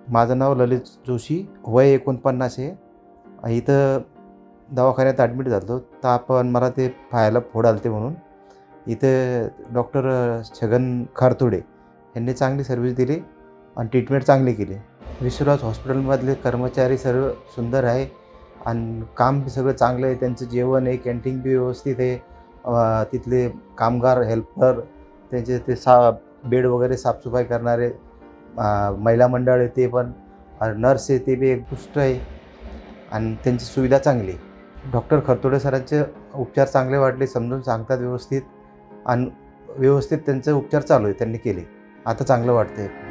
माझं नाव ललित जोशी, वय 49 आहे. इथं दवाखान्यात ॲडमिट झालो होतो. ताप आणि मला ते पायाला फोड आले होते म्हणून. इथे डॉक्टर छगन खारतोडे यांनी चांगली सर्व्हिस दिली आणि ट्रीटमेंट चांगली केली. विश्वराज हॉस्पिटलमधले कर्मचारी सर्व सुंदर आहे आणि काम बी सगळं चांगलं आहे. त्यांचं जेवण आहे, कॅन्टीन बी व्यवस्थित आहे. तिथले कामगार, हेल्पर, त्यांचे ते बेड वगैरे साफसफाई करणारे महिला मंडळ आहे, ते पण नर्स आहे, ते बी उत्कृष्ट आहे आणि त्यांची सुविधा चांगली आहे. डॉक्टर खरतोडे सरांचे उपचार चांगले वाटले, समजून सांगतात व्यवस्थित आणि व्यवस्थित त्यांचे उपचार चालू आहे, त्यांनी केले. आता चांगलं वाटतं आहे.